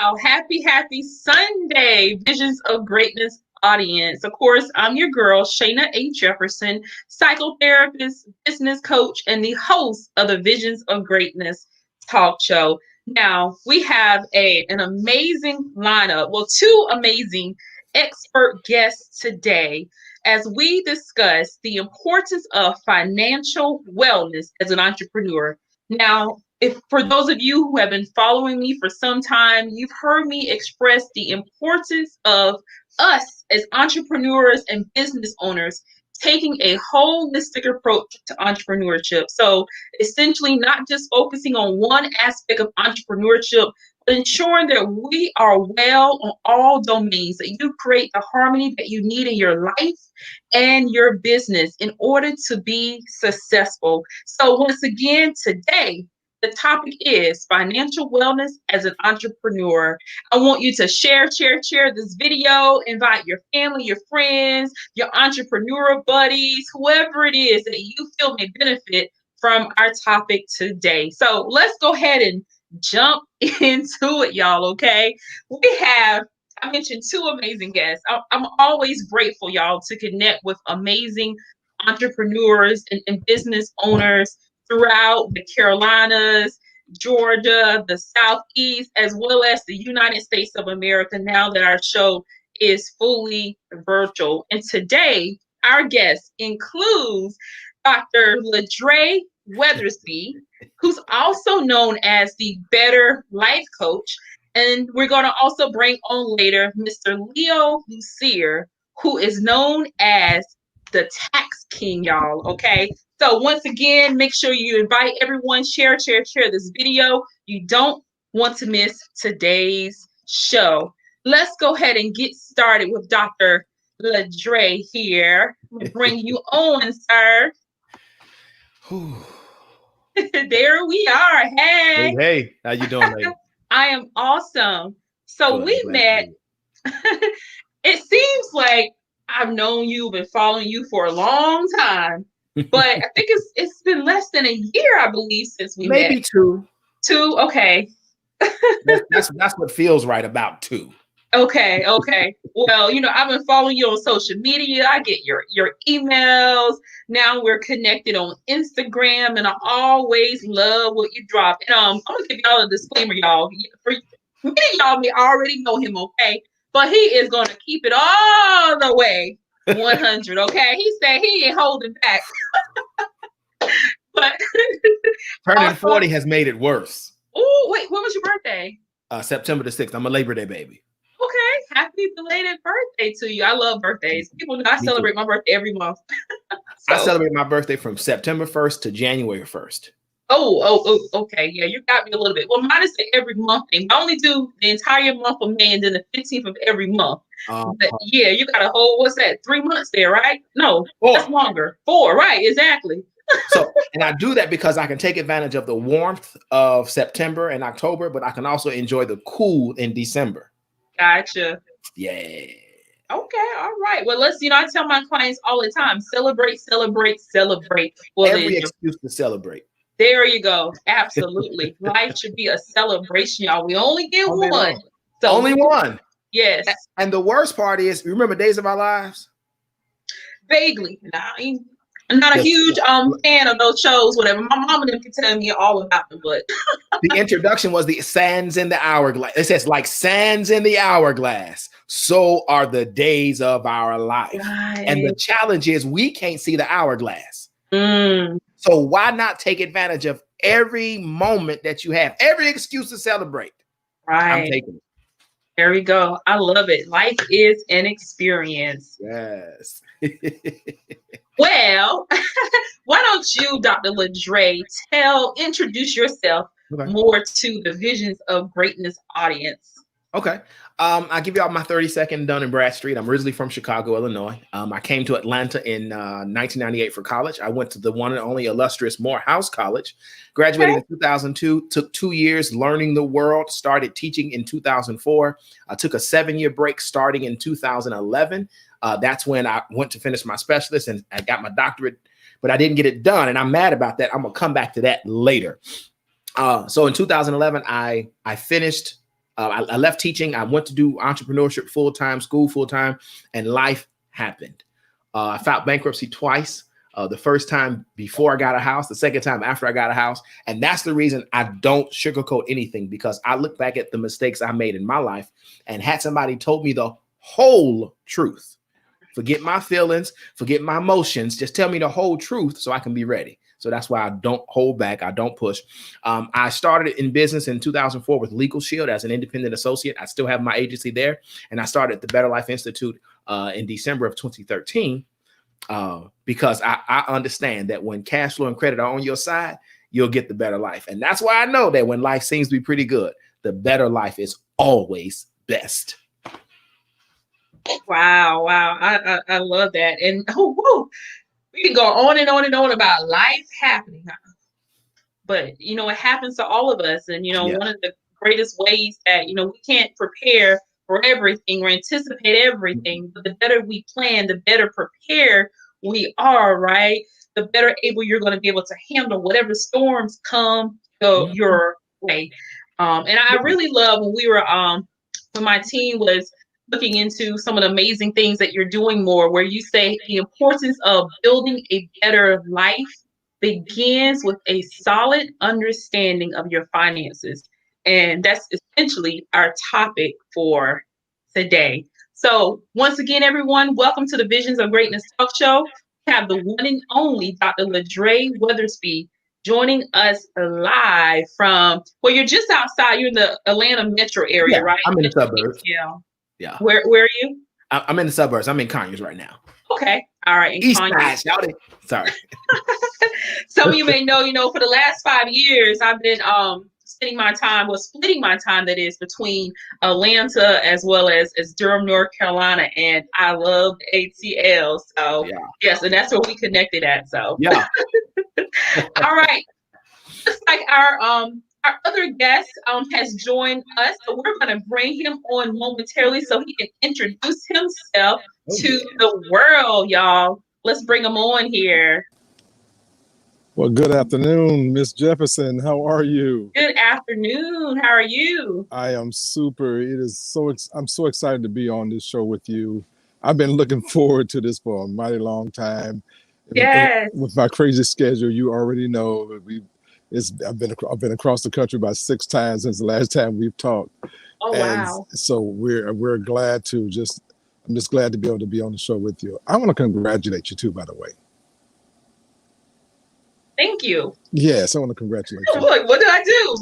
Wow. Happy Sunday, Visions of Greatness audience. Of course, I'm your girl, Shanna A. Jefferson, psychotherapist, business coach, and the host of the Visions of Greatness talk show. Now, we have an amazing lineup. Well, two amazing expert guests today as we discuss the importance of financial wellness as an entrepreneur. Now, if for those of you who have been following me for some time, you've heard me express the importance of us as entrepreneurs and business owners taking a holistic approach to entrepreneurship. So essentially not just focusing on one aspect of entrepreneurship, but ensuring that we are well on all domains, that you create the harmony that you need in your life and your business in order to be successful. So once again, today, the topic is financial wellness as an entrepreneur. I want you to share this video, invite your family, your friends, your entrepreneur buddies, whoever it is that you feel may benefit from our topic today. So let's go ahead and jump into it, y'all, okay? I mentioned two amazing guests. I'm always grateful, y'all, to connect with amazing entrepreneurs and business owners throughout the Carolinas, Georgia, the Southeast, as well as the United States of America, now that our show is fully virtual. And today, our guest includes Dr. Ladre Weathersby, who's also known as the Better Life Coach. And we're going to also bring on later Mr. Leo Lucier, who is known as the Tax King, y'all, okay? So once again, make sure you invite everyone, share this video. You don't want to miss today's show. Let's go ahead and get started with Dr. Ladre here. We'll bring you on, sir. There we are. Hey, how you doing, lady? I am awesome. So Good, we met. It seems like I've known you, been following you for a long time, but I think it's been less than a year, I believe, since we met. Maybe two. Two, okay. That's what feels right about two. Okay. Well, I've been following you on social media. I get your emails. Now we're connected on Instagram, and I always love what you drop. And I'm gonna give y'all a disclaimer, y'all. For many of y'all may already know him, okay? But he is gonna keep it all the way 100, okay? He said he ain't holding back. But turning 40 has made it worse. Oh, wait, when was your birthday? September the 6th. I'm a Labor Day baby. Okay, happy belated birthday to you. I love birthdays. People know I celebrate my birthday every month. I celebrate my birthday from September 1st to January 1st. Oh, okay. Yeah, you got me a little bit. Well, mine is every month thing. I only do the entire month of May and then the 15th of every month. But yeah, you got a whole, 3 months there, right? No, 4. That's longer. 4, right, exactly. And I do that because I can take advantage of the warmth of September and October, but I can also enjoy the cool in December. Gotcha. Yeah. Okay, all right. Well, I tell my clients all the time, celebrate. Well, every excuse to celebrate. There you go. Absolutely. Life should be a celebration, y'all. We only get one. So only one. Yes. And the worst part is, you remember Days of Our Lives? Vaguely. I'm not a huge fan of those shows, whatever. My mom and them can tell me all about them, but the introduction was the sands in the hourglass. It says, like sands in the hourglass, so are the days of our life. Right. And the challenge is we can't see the hourglass. So why not take advantage of every moment that you have, every excuse to celebrate? Right. I'm taking it. There we go. I love it. Life is an experience. Yes. Well, why don't you, Dr. Ladre, introduce yourself more to the Visions of Greatness audience? Okay. I'll give you all my 30-second Dun and Bradstreet. I'm originally from Chicago, Illinois. I came to Atlanta in 1998 for college. I went to the one and only illustrious Morehouse College, graduated in 2002, took 2 years learning the world, started teaching in 2004. I took a 7-year break starting in 2011. That's when I went to finish my specialist and I got my doctorate, but I didn't get it done. And I'm mad about that. I'm going to come back to that later. So in 2011, I finished I left teaching. I went to do entrepreneurship full-time, school full-time, and life happened. I filed bankruptcy twice. The first time before I got a house, the second time after I got a house. And that's the reason I don't sugarcoat anything, because I look back at the mistakes I made in my life, and had somebody told me the whole truth, forget my feelings, forget my emotions, just tell me the whole truth so I can be ready. So that's why I don't hold back. I don't push. I started in business in 2004 with Legal Shield as an independent associate. I still have my agency there. And I started the Better Life Institute in December of 2013 because I understand that when cash flow and credit are on your side, you'll get the better life. And that's why I know that when life seems to be pretty good, the better life is always best. Wow. I love that. And we can go on and on and on about life happening. But, it happens to all of us. And, one of the greatest ways that, we can't prepare for everything or anticipate everything. But the better we plan, the better prepared we are, right? The better able you're going to be able to handle whatever storms come your way. And I really love when my team was looking into some of the amazing things that you're doing more, where you say the importance of building a better life begins with a solid understanding of your finances. And that's essentially our topic for today. So once again, everyone, welcome to the Visions of Greatness Talk Show. We have the one and only Dr. Ladre Weathersby joining us live from, well, you're just outside, you're in the Atlanta metro area, right? I'm in the suburbs. Yeah. Where are you? I'm in the suburbs. I'm in Conyers right now. Okay. All right. East side, sorry. Some of you may know, for the last 5 years, I've been splitting my time, that is, between Atlanta as well as Durham, North Carolina. And I love ATL. So, yes, and that's where we connected at. So, yeah. All right. Just like our other guest has joined us, so we're going to bring him on momentarily so he can introduce himself to the world, y'all. Let's bring him on here. Well, good afternoon, Miss Jefferson. How are you? Good afternoon. How are you? I am super. I'm so excited to be on this show with you. I've been looking forward to this for a mighty long time. Yes. With my crazy schedule, you already know I've been across the country about 6 times since the last time we've talked. Oh, and wow. So we're glad to I'm just glad to be able to be on the show with you. I want to congratulate you too, by the way. Thank you. Yes, I want to congratulate you. Look, what did I do?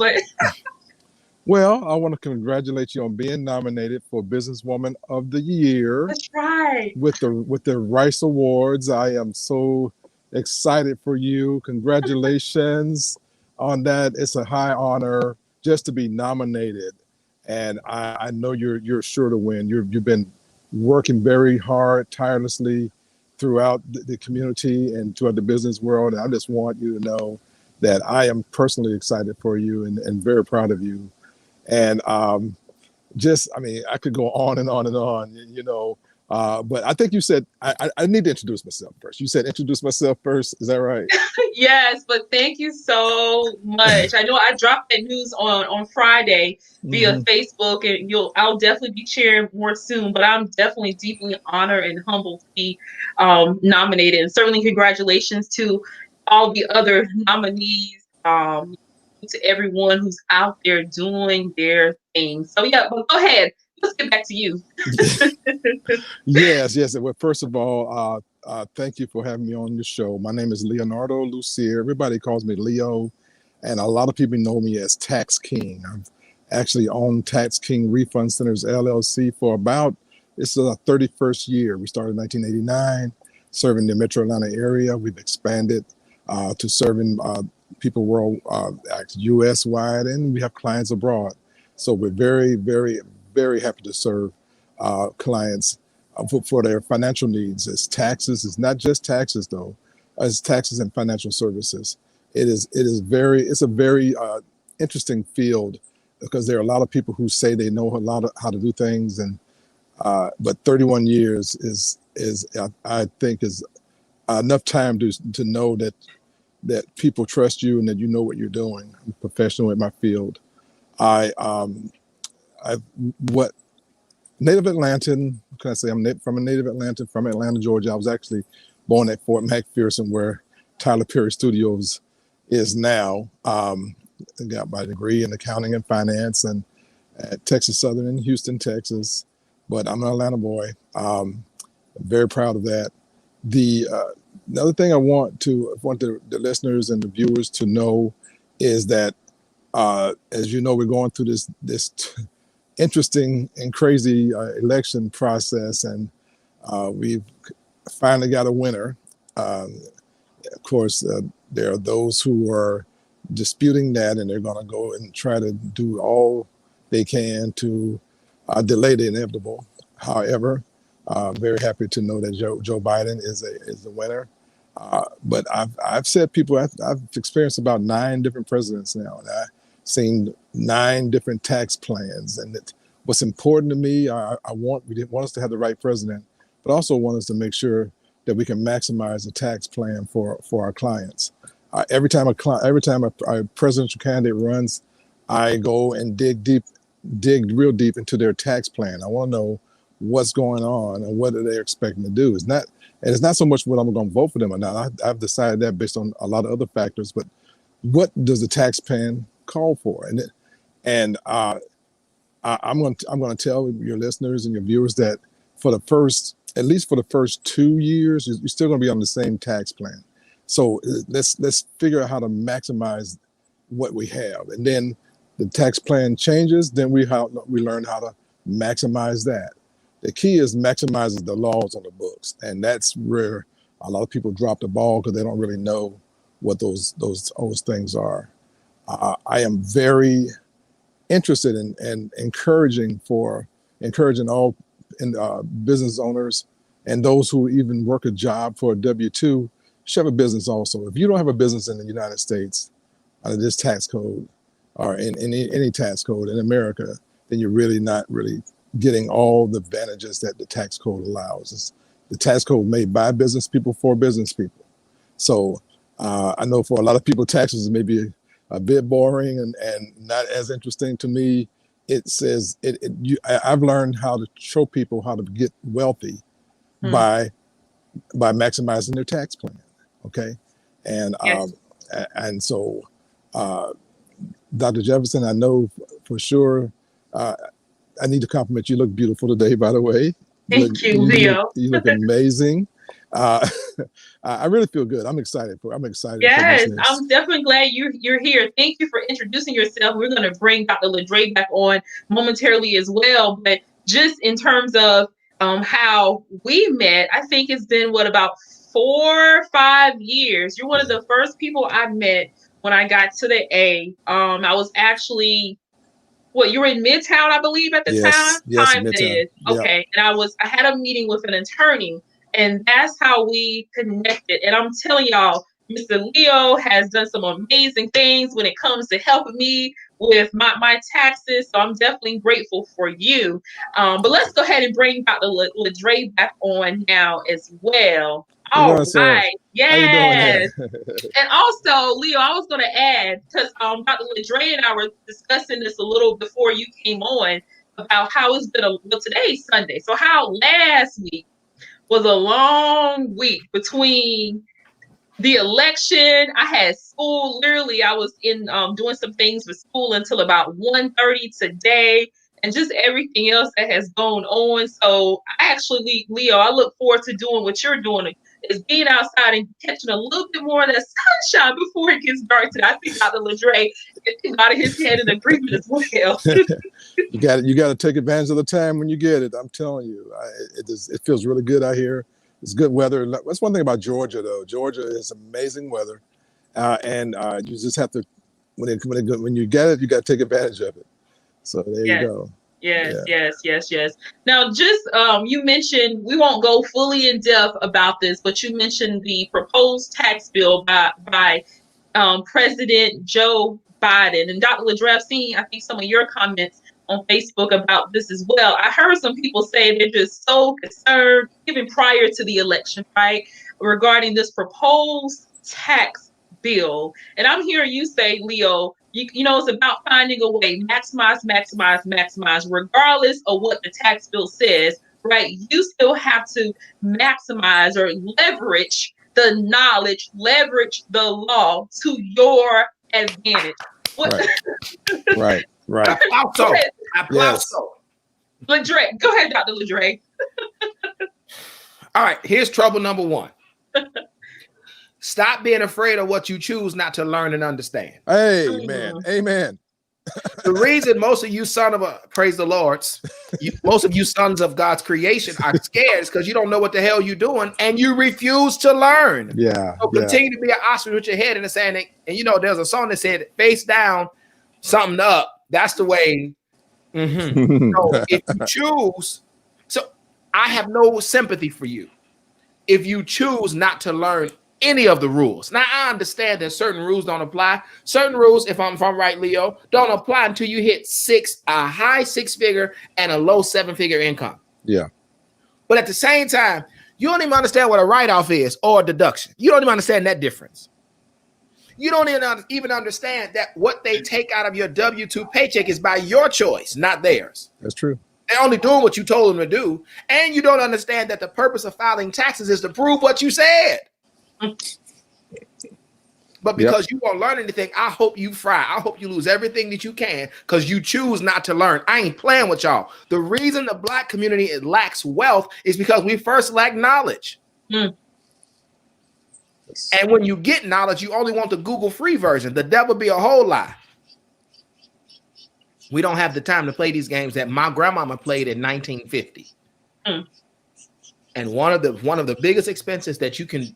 Well, I want to congratulate you on being nominated for Businesswoman of the Year. That's right. With the Rice Awards. I am so excited for you. Congratulations on that. It's a high honor just to be nominated, and I know you're sure to win. You've been working very hard, tirelessly throughout the community and throughout the business world. And I just want you to know that I am personally excited for you and very proud of you. And I could go on and on and on, but I think you said I need to introduce myself first. You said introduce myself first. Is that right? Yes, but thank you so much. I know I dropped that news on Friday via Facebook, and I'll definitely be sharing more soon. But I'm definitely deeply honored and humbled to be nominated, and certainly congratulations to all the other nominees. To everyone who's out there doing their thing. So but go ahead. Let's get back to you. Yes. Well, first of all, thank you for having me on the show. My name is Leonardo Lucier. Everybody calls me Leo, and a lot of people know me as Tax King. I've actually owned Tax King Refund Centers LLC for this is our 31st year. We started in 1989, serving the Metro Atlanta area. We've expanded to serving people world, U.S. wide, and we have clients abroad. So we're very, very, very happy to serve clients for their financial needs. It's taxes. It's not just taxes though. It's taxes and financial services. It's a very interesting field because there are a lot of people who say they know a lot of how to do things, and but 31 years is I think is enough time to know that people trust you and that you know what you're doing. I'm a professional in my field. what native Atlantan, what can I say? I'm from a native Atlanta, from Atlanta, Georgia. I was actually born at Fort McPherson, where Tyler Perry Studios is now. I got my degree in accounting and finance and at Texas Southern in Houston, Texas. But I'm an Atlanta boy. I'm very proud of that. The other thing I want the listeners and the viewers to know is that, as you know, we're going through this interesting and crazy election process, and we've finally got a winner. Of course, there are those who are disputing that, and they're going to go and try to do all they can to delay the inevitable. However, very happy to know that Joe Biden is the winner. But I've said I've experienced about 9 different presidents now, and I've seen 9 different tax plans. And what's important to me, we didn't want us to have the right president, but also want us to make sure that we can maximize the tax plan for our clients. Every time a presidential candidate runs, I go and dig real deep into their tax plan. I want to know what's going on and what are they expecting to do. It's not so much what I'm going to vote for them or not. I've decided that based on a lot of other factors, but what does the tax plan call for? And I'm going to tell your listeners and your viewers that at least for the first 2 years, you're still going to be on the same tax plan. So let's figure out how to maximize what we have, and then the tax plan changes. Then we learn how to maximize that. The key is maximizing the laws on the books, and that's where a lot of people drop the ball because they don't really know what those things are. I am very interested in encouraging all business owners and those who even work a job for a W-2 should have a business also. If you don't have a business in the United States under this tax code or in any tax code in America, then you're really not really getting all the advantages that the tax code allows. The tax code made by business people for business people. So I know for a lot of people, taxes may be a bit boring and not as interesting to me. I've learned how to show people how to get wealthy by maximizing their tax plan. Okay. And, Yes. and so, Dr. Jefferson, I know for sure, I need to compliment you. You look beautiful today, by the way. Thank you, Leo. You look amazing. I really feel good. I'm excited. Yes, for this. I'm definitely glad you're here. Thank you for introducing yourself. We're going to bring Dr. Ladre back on momentarily as well. But just in terms of how we met, I think it's been about 4 or 5 years. You're one of the first people I met when I got to the A. I was actually you were in Midtown, I believe, at the time. Yes, Time Midtown. that is. Okay. And I had a meeting with an attorney, and that's how we connected. And I'm telling y'all, Mr. Leo has done some amazing things when it comes to helping me with my taxes. So I'm definitely grateful for you. But let's go ahead and bring Dr. Ladre back on now as well. All right. Yes. And also, Leo, I was going to add, because Dr. Ladre and I were discussing this a little before you came on about how it's been today's Sunday. So how last week was a long week between the election. I had school. Literally, I was in doing some things for school until about 1:30 today, and just everything else that has gone on. So I actually, Leo, I look forward to doing what you're doing, is being outside and catching a little bit more of that sunshine before it gets dark today. I think Dr. Ladre is out of his head in agreement as well. You got to take advantage of the time when you get it. I'm telling you, it feels really good out here. It's good weather. That's one thing about Georgia, though. Georgia is amazing weather, and you just have to when you get it, you got to take advantage of it. So there you go. Yes. Now, just you mentioned, we won't go fully in depth about this, but you mentioned the proposed tax bill by President Joe Biden. And Dr. Ladre, I've seen, I think, some of your comments on Facebook about this as well. I heard some people say they're just so concerned, even prior to the election, right, regarding this proposed tax bill. And I'm hearing you say, Leo, you know, it's about finding a way, maximize, maximize, maximize, regardless of what the tax bill says, right? You still have to maximize or leverage the knowledge, leverage the law to your advantage. What? Right. Applauso. Yes. Ladre, go ahead, Dr. Ladre. All right, here's trouble number one. Stop being afraid of what you choose not to learn and understand. Amen. The reason most of you praise the Lord, most of you sons of God's creation are scared is because you don't know what the hell you're doing and you refuse to learn. So continue to be an ostrich with your head in the sand. And you know, there's a song that said, face down, something up. That's the way. So if you choose, so I have no sympathy for you if you choose not to learn any of the rules. Now, I understand that certain rules don't apply. Certain rules, if I'm right, Leo, don't apply until you hit a high 6-figure and a low 7-figure income. Yeah. But at the same time, you don't even understand what a write-off is or a deduction. You don't even understand that difference. You don't even understand that what they take out of your W-2 paycheck is by your choice, not theirs. That's true. They're only doing what you told them to do. And you don't understand that the purpose of filing taxes is to prove what you said. But because you won't learn anything, I hope you fry. I hope you lose everything that you can because you choose not to learn. I ain't playing with y'all. The reason the Black community lacks wealth is because we first lack knowledge. And when you get knowledge, you only want the Google free version. The devil be a whole lie. We don't have the time to play these games that my grandmama played in 1950. And one of the biggest expenses that you can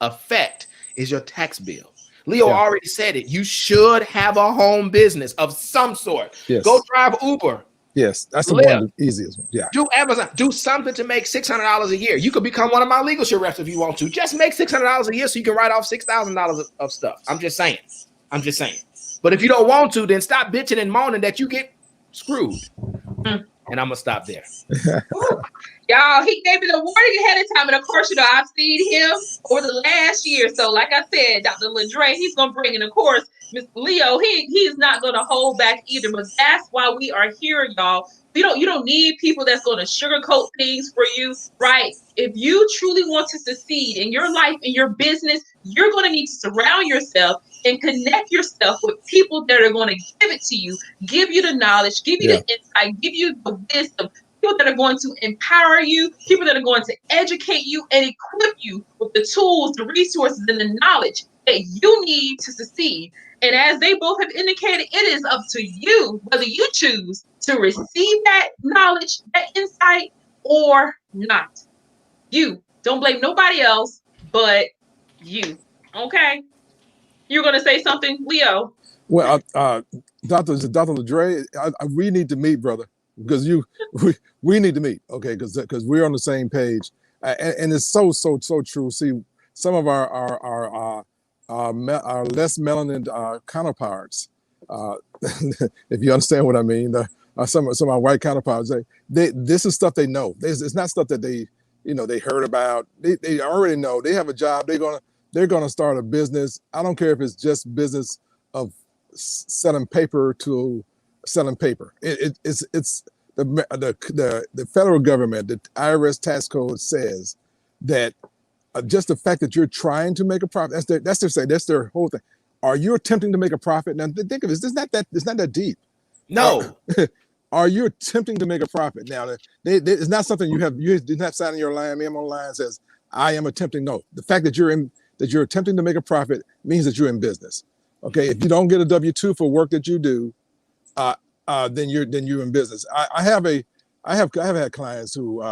affect is your tax bill. Leo already said it. You should have a home business of some sort. Yes. Go drive Uber. Yes, that's one of the easiest ones. Yeah. Do Amazon. Do something to make $600 a year. You could become one of my legal reps if you want to. Just make $600 a year so you can write off $6,000 of stuff. I'm just saying. But if you don't want to, then stop bitching and moaning that you get screwed. And I'm gonna stop there. Y'all, he gave me the warning ahead of time, and of course, you know, I've seen him over the last year. So, like I said, Dr. Ladre, he's gonna bring in, of course, Mr. Leo. He's not gonna hold back either. But that's why we are here, y'all. You don't need people that's gonna sugarcoat things for you, right? If you truly want to succeed in your life, in your business, you're gonna need to surround yourself and connect yourself with people that are going to give it to you, give you the knowledge, give you the insight, give you the wisdom, people that are going to empower you, people that are going to educate you and equip you with the tools, the resources, and the knowledge that you need to succeed. And as they both have indicated, it is up to you whether you choose to receive that knowledge, that insight, or not. You. Don't blame nobody else but you. Okay? You're going to say something, Leo? Well, Dr. Ladre, we need to meet, brother, because we need to meet, okay? Because we're on the same page, and it's so true. See, some of our less melanin counterparts, if you understand what I mean, some of our white counterparts, this is stuff they know. It's not stuff that they heard about. They already know. They have a job. They're gonna start a business. I don't care if it's just business of selling paper to selling paper. It's the federal government, the IRS tax code says that just the fact that you're trying to make a profit, that's their whole thing. Are you attempting to make a profit? Now think of it. It's not that deep. No. Are you attempting to make a profit? Now it's not something you did not sign in your line. Memo line says I am attempting. No, the fact that you're attempting to make a profit means that you're in business. Okay, if you don't get a W-2 for work that you do, then you're in business. I have had clients who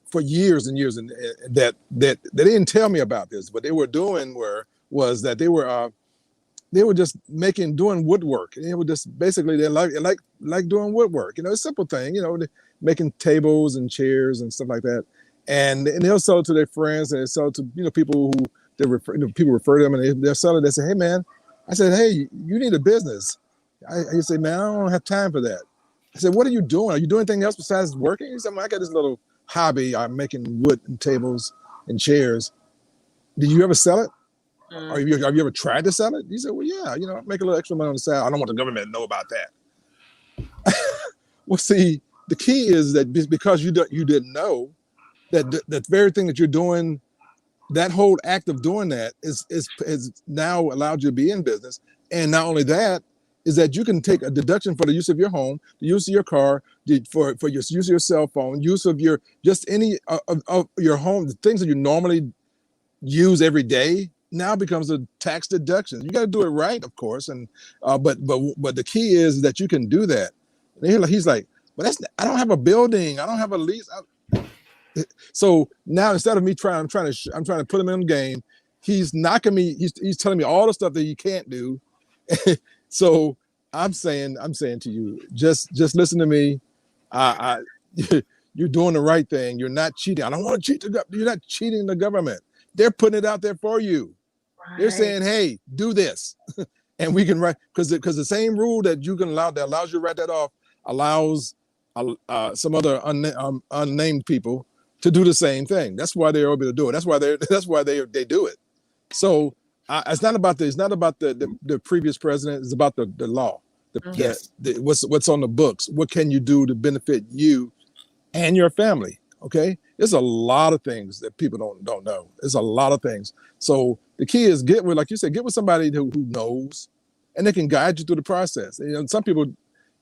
for years and years and that they didn't tell me about this. What they were doing was that they were just doing woodwork. And they were just basically they like doing woodwork. You know, a simple thing. You know, making tables and chairs and stuff like that. And they'll sell it to their friends and they sell it to people who people refer to them and they'll sell it. They say, hey man, I said, hey, you need a business. I say, man, I don't have time for that. I said, what are you doing? Are you doing anything else besides working? He said, well, I got this little hobby. I'm making wood and tables and chairs. Did you ever sell it? Have you ever tried to sell it? He said, well, yeah, make a little extra money on the side. I don't want the government to know about that. Well, see, the key is that because you didn't know that the very thing that you're doing, that whole act of doing that is now allowed you to be in business. And not only that, is that you can take a deduction for the use of your home, the use of your car, for your use of your cell phone, use of your just any of your home, the things that you normally use every day now becomes a tax deduction. You got to do it right, of course, and but the key is that you can do that. And he's like, but I don't have a building, I don't have a lease. So now instead of me I'm trying to put him in the game. He's knocking me. He's telling me all the stuff that you can't do. So I'm saying to you, just listen to me. You're doing the right thing. You're not cheating. I don't want to cheat you're not cheating the government. They're putting it out there for you. Right. They're saying, hey, do this. And we can write, because the same rule that you can that allows you to write that off allows some other unnamed people to do the same thing. That's why they're able to do it. That's why they do it. So it's not about the previous president. It's about the law. What's on the books. What can you do to benefit you and your family? Okay, there's a lot of things that people don't know. There's a lot of things. So the key is get with somebody who knows, and they can guide you through the process. Some people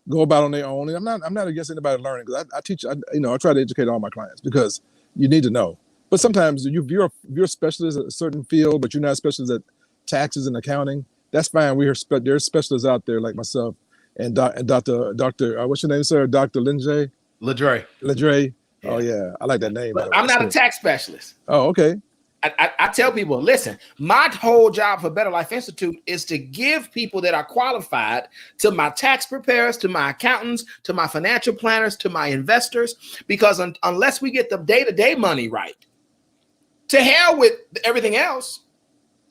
go about on their own, and I'm not against anybody learning, because I teach. I try to educate all my clients, because you need to know. But sometimes if you're a specialist at a certain field, but you're not a specialist at taxes and accounting, that's fine. There's specialists out there like myself and Dr. What's your name, sir? Dr. Ladre. Yeah. Oh yeah, I like that name. But I'm not a tax specialist. Oh, okay. I tell people, listen, my whole job for Better Life Institute is to give people that are qualified to my tax preparers, to my accountants, to my financial planners, to my investors, because unless we get the day-to-day money right, to hell with everything else.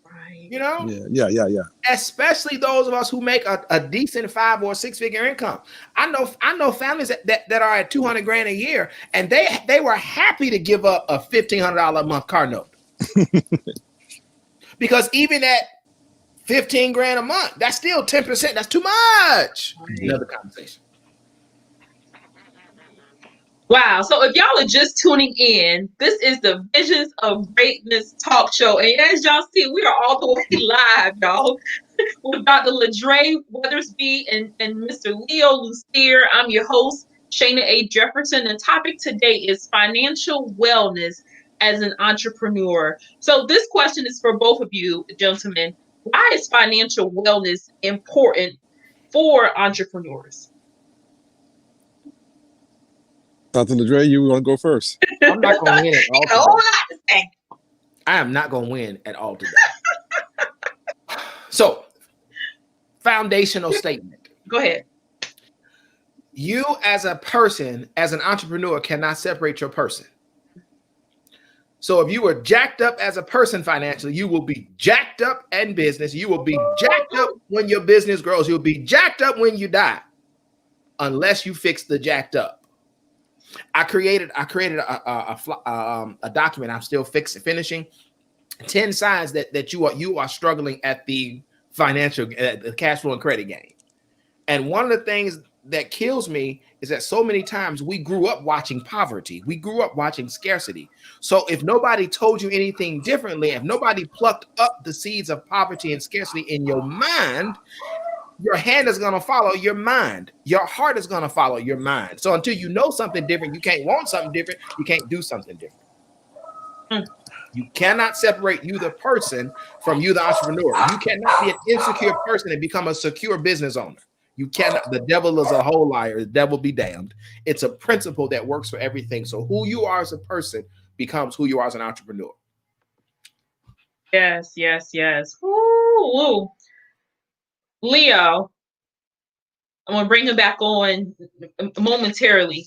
Right. Yeah. Especially those of us who make a decent 5 or 6 figure income. I know families that are at $200,000 a year, and they were happy to give up a $1,500 a month car note. Because even at $15,000 a month, that's still 10%. That's too much. Right. Another conversation. Wow. So if y'all are just tuning in, this is the Visions of Greatness talk show. And as y'all see, we are all the way live, y'all, with Dr. Ladre Weathersby and Mr. Leo Lucier. I'm your host, Shanna A. Jefferson. The topic today is financial wellness as an entrepreneur. So this question is for both of you, gentlemen. Why is financial wellness important for entrepreneurs? Dr. Ladre, you want to go first? I'm not going to win at all today. I am not going to win at all today. So, foundational statement. Go ahead. You as a person, as an entrepreneur, cannot separate your person. So if you were jacked up as a person financially, you will be jacked up in business. You will be jacked up when your business grows. You'll be jacked up when you die, unless you fix the jacked up. I created a document. I'm still finishing 10 signs that you are struggling at the financial, the cash flow and credit game. And one of the things that kills me is that so many times we grew up watching poverty. We grew up watching scarcity. So if nobody told you anything differently, if nobody plucked up the seeds of poverty and scarcity in your mind, your hand is going to follow your mind. Your heart is going to follow your mind. So until you know something different, you can't want something different. You can't do something different. You cannot separate you, the person, from you, the entrepreneur. You cannot be an insecure person and become a secure business owner. You cannot. The devil is a whole liar. The devil be damned. It's a principle that works for everything. So who you are as a person becomes who you are as an entrepreneur. Yes. Woo. Leo, I'm going to bring him back on momentarily.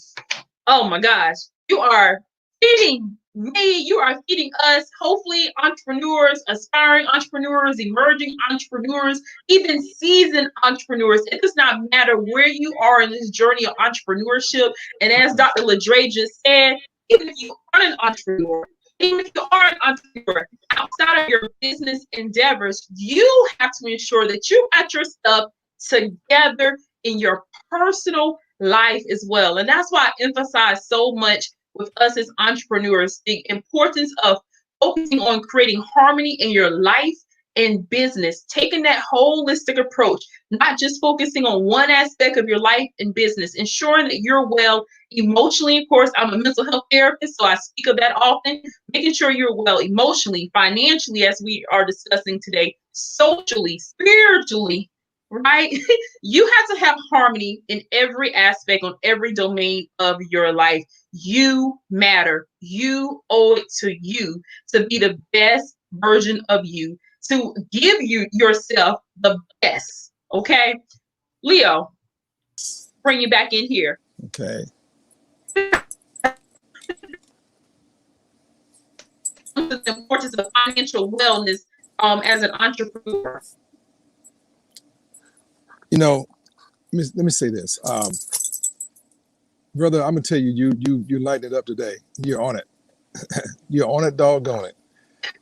Oh my gosh. You are feeding me. You are feeding us, hopefully entrepreneurs, aspiring entrepreneurs, emerging entrepreneurs, even seasoned entrepreneurs. It does not matter where you are in this journey of entrepreneurship. And as Dr. Ladre just said, even if you aren't an entrepreneur, even if you are an entrepreneur, outside of your business endeavors, you have to ensure that you got your stuff together in your personal life as well. And that's why I emphasize so much with us as entrepreneurs the importance of focusing on creating harmony in your life and business, taking that holistic approach, not just focusing on one aspect of your life and business, ensuring that you're well emotionally. Of course, I'm a mental health therapist, so I speak of that often, making sure you're well emotionally, financially, as we are discussing today, socially, spiritually, right? You have to have harmony in every aspect, on every domain of your life. You matter. You owe it to you to be the best version of you, to give you yourself the best. Okay, Leo, bring you back in here. Okay. The importance of financial wellness as an entrepreneur. You know, let me say this, brother. I'm gonna tell you, you lighten it up today. You're on it. You're on it, doggone it.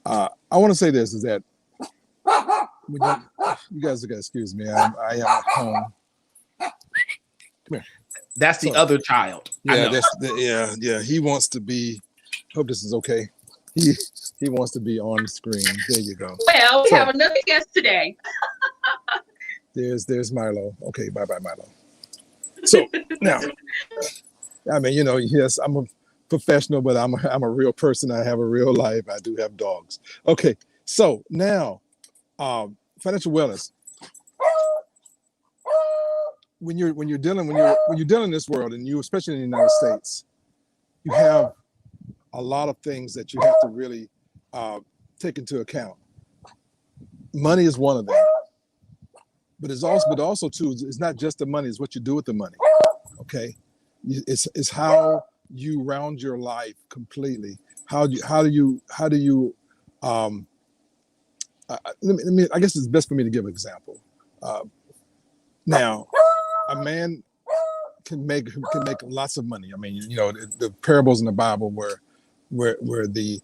I want to say this is that when you guys are gonna excuse me. I am at home. Come here. That's the other child. Yeah, yeah. He wants to be. Hope this is okay. He wants to be on the screen. There you go. Well, we have another guest today. There's Milo. Okay, bye Milo. So now, I mean, yes, I'm a professional, but I'm a real person. I have a real life. I do have dogs. Okay, so now, financial wellness. When you're dealing in this world, and you especially in the United States, you have a lot of things that you have to really take into account. Money is one of them, but also too, it's not just the money; it's what you do with the money. Okay, it's how you round your life completely. How do you let me I guess it's best for me to give an example. Now, a man can make lots of money. I mean, the parables in the Bible where the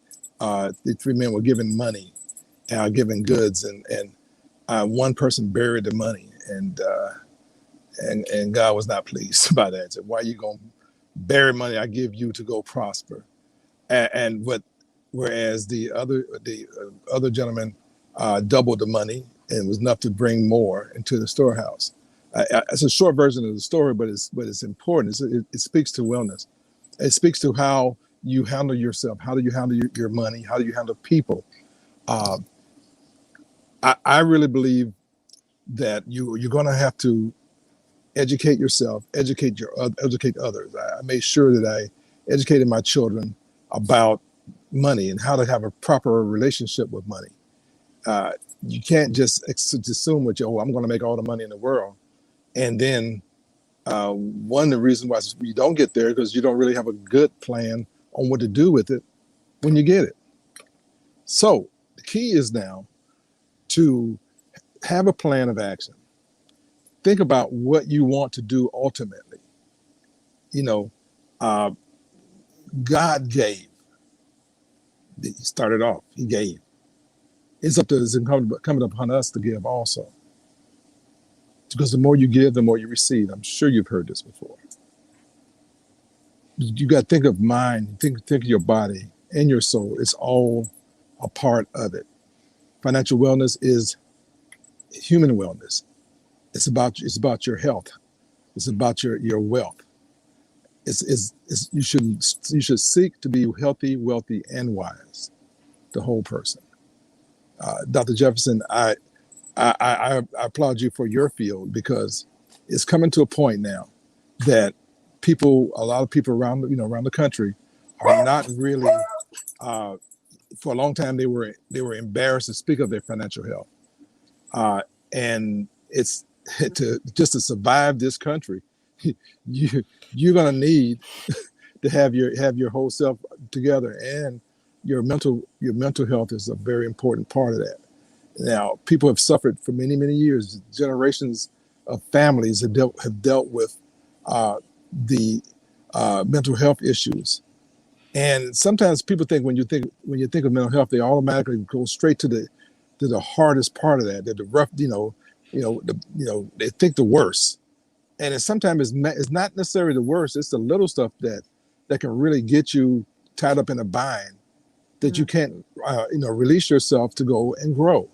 three men were given money, given goods, and one person buried the money, and God was not pleased by that. He said, "Why are you gonna bury money I give you to go prosper?" Whereas the other gentleman doubled the money, and it was enough to bring more into the storehouse. It's a short version of the story, but it's important. It speaks to wellness. It speaks to how you handle yourself. How do you handle your money? How do you handle people? I really believe that you're going to have to educate yourself, educate others. I made sure that I educated my children about money and how to have a proper relationship with money. You can't just assume that I'm going to make all the money in the world. And then one of the reasons why you don't get there because you don't really have a good plan on what to do with it when you get it. So the key is now to have a plan of action. Think about what you want to do ultimately. God gave. He started off. He gave. It's incumbent upon us to give also. Because the more you give, the more you receive. I'm sure you've heard this before. You got to think of mind, think of your body and your soul. It's all a part of it. Financial wellness is human wellness. It's about your health. It's about your wealth. You should seek to be healthy, wealthy, and wise. The whole person. Dr. Jefferson, I applaud you for your field because it's coming to a point now that a lot of people around the country are not really. For a long time, they were embarrassed to speak of their financial health, and it's to survive this country, you're gonna need to have your whole self together, and your mental health is a very important part of that. Now, people have suffered for many, many years. Generations of families have dealt with the mental health issues, And sometimes people think when you think of mental health, they automatically go straight to the hardest part of that, the rough, they think the worst. And sometimes it's not necessarily the worst. It's the little stuff that can really get you tied up in a bind that you can't, release yourself to go and grow.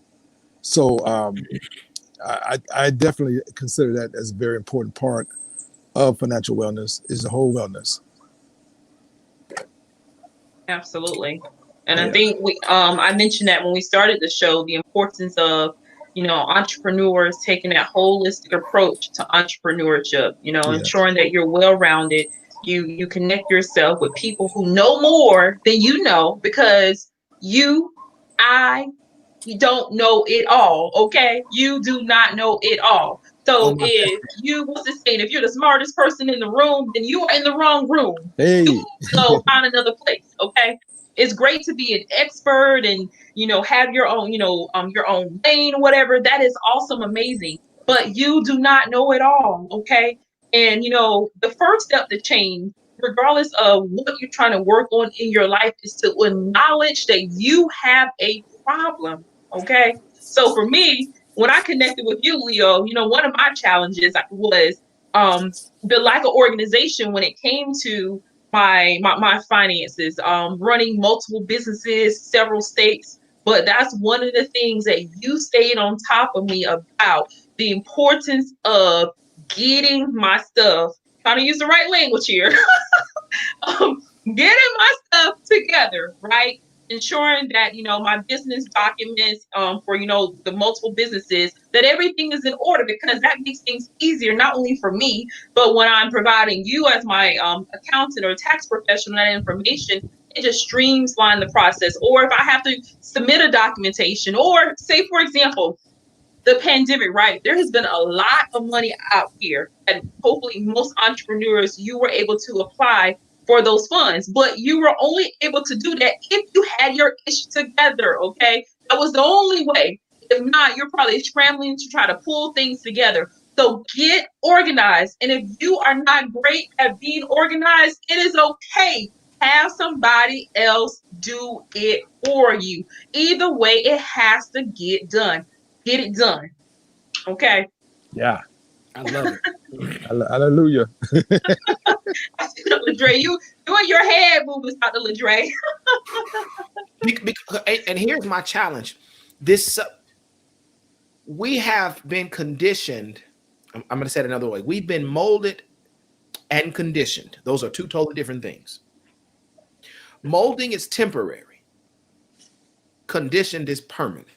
So I definitely consider that as a very important part of financial wellness, is the whole wellness. Absolutely. And I think I mentioned that when we started the show, the importance of, entrepreneurs taking that holistic approach to entrepreneurship, ensuring that you're well-rounded. You connect yourself with people who know more than you know, because you don't know it all. Okay. You do not know it all. So what's this saying? If you're the smartest person in the room, then you are in the wrong room. Hey. You go find another place. Okay. It's great to be an expert and, have your own, your own lane or whatever. That is awesome. Amazing. But you do not know it all. Okay. And, the first step to change, regardless of what you're trying to work on in your life, is to acknowledge that you have a problem. Okay. So for me, when I connected with you, Leo, one of my challenges was the lack of organization when it came to my finances, running multiple businesses, several states. But that's one of the things that you stayed on top of me about, the importance of getting my stuff, trying to use the right language here, getting my stuff together, right? Ensuring that, my business documents for, the multiple businesses, that everything is in order, because that makes things easier, not only for me, but when I'm providing you as my accountant or tax professional that information, it just streamlines the process. Or if I have to submit a documentation, or say, for example, the pandemic, right? There has been a lot of money out here, and hopefully most entrepreneurs, you were able to apply for those funds, but you were only able to do that if you had your issue together. Okay. That was the only way. If not, you're probably scrambling to try to pull things together. So get organized. And if you are not great at being organized, it is okay. Have somebody else do it for you. Either way, it has to get done. Get it done. Okay. Yeah. I love it. Hallelujah. Ladre, you and your head movements, Dr. Ladre. And here's my challenge. We have been conditioned. I'm going to say it another way. We've been molded and conditioned. Those are two totally different things. Molding is temporary. Conditioned is permanent.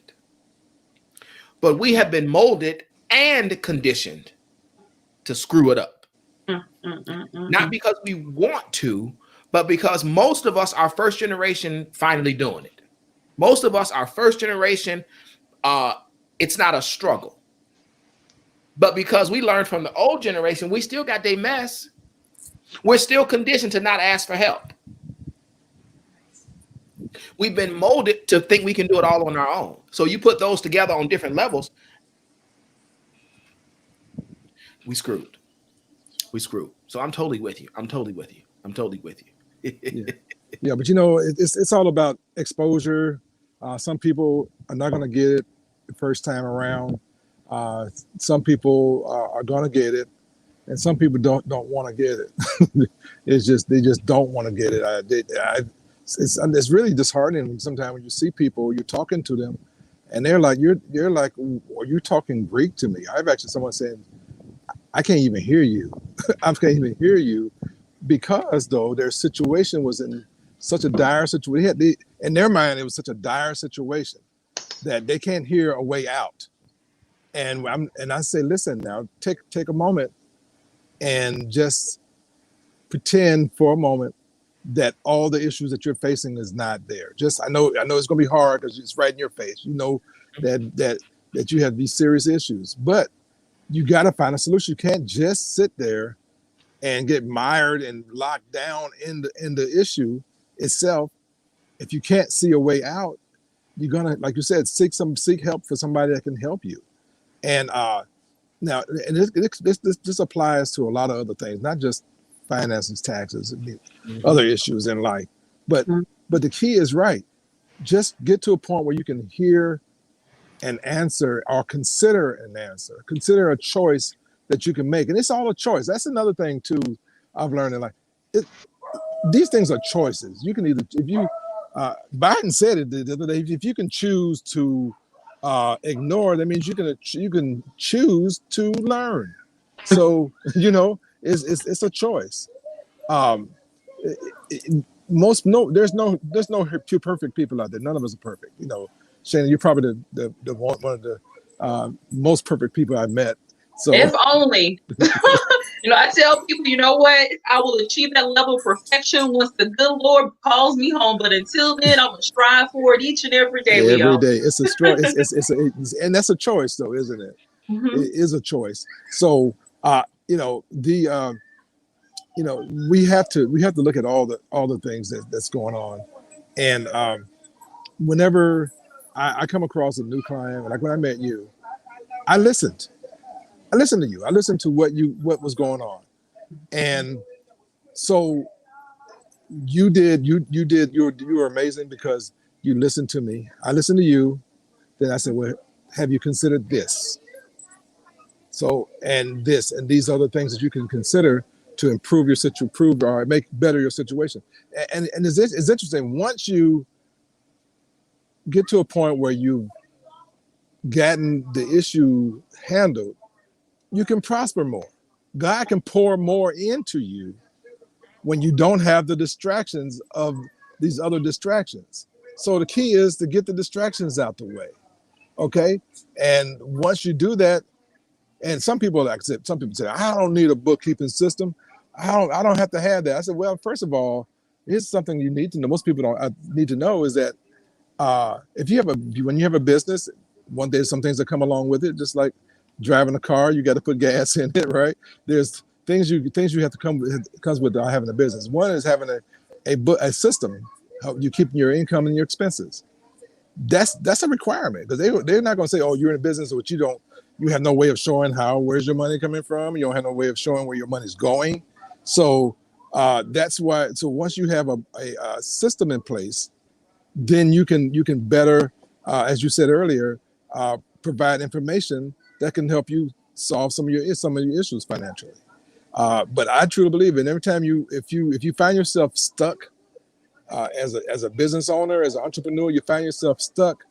But we have been molded and conditioned to screw it up. Not because we want to, but because most of us are first generation finally doing it. Most of us are first generation. It's not a struggle. But because we learned from the old generation, we still got their mess. We're still conditioned to not ask for help. We've been molded to think we can do it all on our own. So you put those together on different levels, we screwed. So I'm totally with you. Yeah, but it's all about exposure. Some people are not going to get it the first time around. Some people are going to get it, and some people don't want to get it. They just don't want to get it. It's really disheartening sometimes when you see people, you're talking to them, and they're like, you're like, are you talking Greek to me? I've actually someone saying, I can't even hear you. I can't even hear you, because though their situation was in such a dire situation. In their mind, it was such a dire situation that they can't hear a way out. And I say, listen, now take a moment and just pretend for a moment that all the issues that you're facing is not there. I know it's going to be hard because it's right in your face. You know that you have these serious issues, but you got to find a solution. You can't just sit there and get mired and locked down in the issue itself. If you can't see a way out, you're gonna, like you said, seek help for somebody that can help you. And now, and this applies to a lot of other things, not just finances, taxes, other issues in life. But the key is right. Just get to a point where you can hear an answer or consider an answer, consider a choice that you can make. And it's all a choice. That's another thing too I've learned in life. These things are choices. You can either, if you, Biden said it the other day, if you can choose to ignore, that means you can choose to learn. So, it's a choice. Um, there's no two perfect people out there. None of us are perfect. Shanna, you're probably the one of the most perfect people I've met. So if only. I tell people, you know what? I will achieve that level of perfection once the good Lord calls me home. But until then, I'm gonna strive for it each and every day, Leo. Every day, it's a struggle. And that's a choice, though, isn't it? Mm-hmm. It is a choice. So, we have to look at all the things that's going on. And whenever I come across a new client, like when I met you, I listened to you. I listened to what was going on. And so you were amazing because you listened to me. I listened to you. Then I said, well, have you considered this? So, and this, and these other things that you can consider to improve or make better your situation. And it's interesting. Once you get to a point where you've gotten the issue handled, you can prosper more. God can pour more into you when you don't have the distractions of these other distractions. So the key is to get the distractions out the way. Okay. And once you do that, and some people say, I don't need a bookkeeping system. I don't have to have that. I said, well, first of all, here's something you need to know. Most people don't need to know is that when you have a business, one day some things that come along with it, just like driving a car, you got to put gas in it, right? There's things you have to comes with having a business. One is having a system, how you keep your income and your expenses. That's a requirement because they're not going to say, oh, you're in a business which you have no way of showing where's your money coming from. You don't have no way of showing where your money's going. So that's why. So once you have a system in place, then you can better, as you said earlier, provide information that can help you solve some of your issues financially. But I truly believe in every time if you find yourself stuck as a business owner, as an entrepreneur, you find yourself stuck,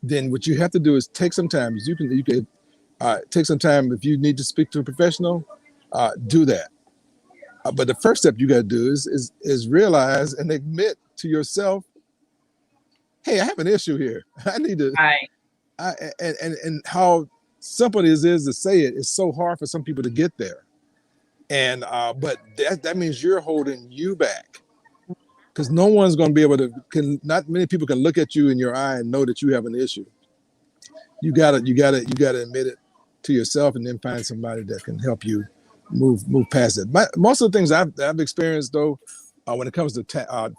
then what you have to do is take some time. You can take some time. If you need to speak to a professional, do that. But the first step you got to do is realize and admit to yourself, hey, I have an issue here. I need to. Right. And how simple it is to say it is so hard for some people to get there. And but that means you're holding you back, because no one's going to be able to. Not many people can look at you in your eye and know that you have an issue. You gotta admit it to yourself, and then find somebody that can help you move past it. Most of the things I've experienced, though, when it comes to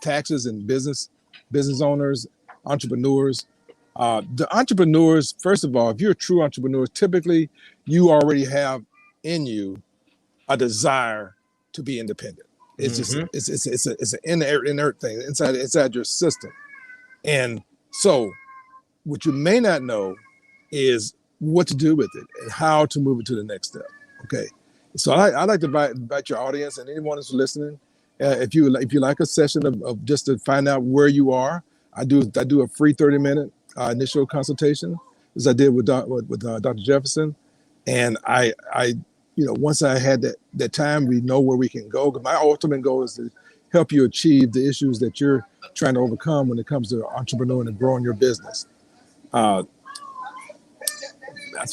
taxes and business owners, entrepreneurs. The entrepreneurs, first of all, if you're a true entrepreneur, typically you already have in you a desire to be independent. It's just it's an inert thing inside your system. And so what you may not know is what to do with it and how to move it to the next step. Okay. So I like to invite your audience and anyone who's listening, if you like a session of just to find out where you are, I do a free 30-minute initial consultation, as I did with Dr. Jefferson. And I once I had that time, we know where we can go. My ultimate goal is to help you achieve the issues that you're trying to overcome when it comes to entrepreneuring and growing your business. That's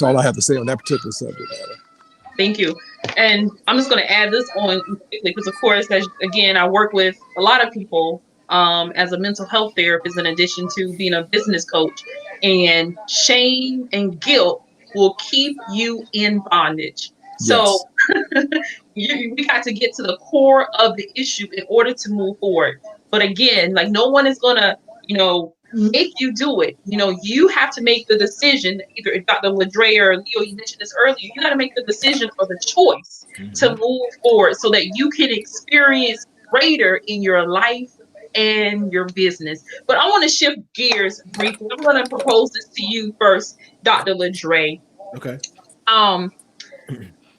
all I have to say on that particular subject matter. Thank you. And I'm just going to add this on quickly because, of course, again, I work with a lot of people as a mental health therapist, in addition to being a business coach. And shame and guilt will keep you in bondage. Yes. So we got to get to the core of the issue in order to move forward. But again, like, no one is going to, make you do it. You have to make the decision. Either Dr. Ladre or Leo, you mentioned this earlier, you got to make the decision or the choice to move forward so that you can experience greater in your life and your business. But I want to shift gears briefly. I'm going to propose this to you first, Dr. Ladre. Okay. Um,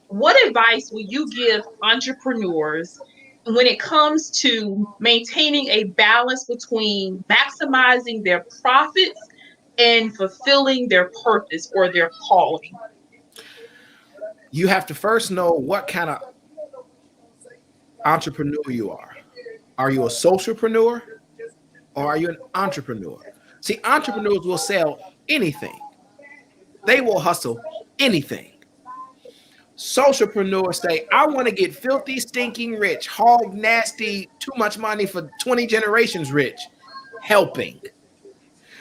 what advice will you give entrepreneurs when it comes to maintaining a balance between maximizing their profits and fulfilling their purpose or their calling? You have to first know what kind of entrepreneur you are. Are you a socialpreneur or are you an entrepreneur? See, entrepreneurs will sell anything. They will hustle anything. Socialpreneurs say, I want to get filthy, stinking rich, hog nasty, too much money for 20 generations rich, helping.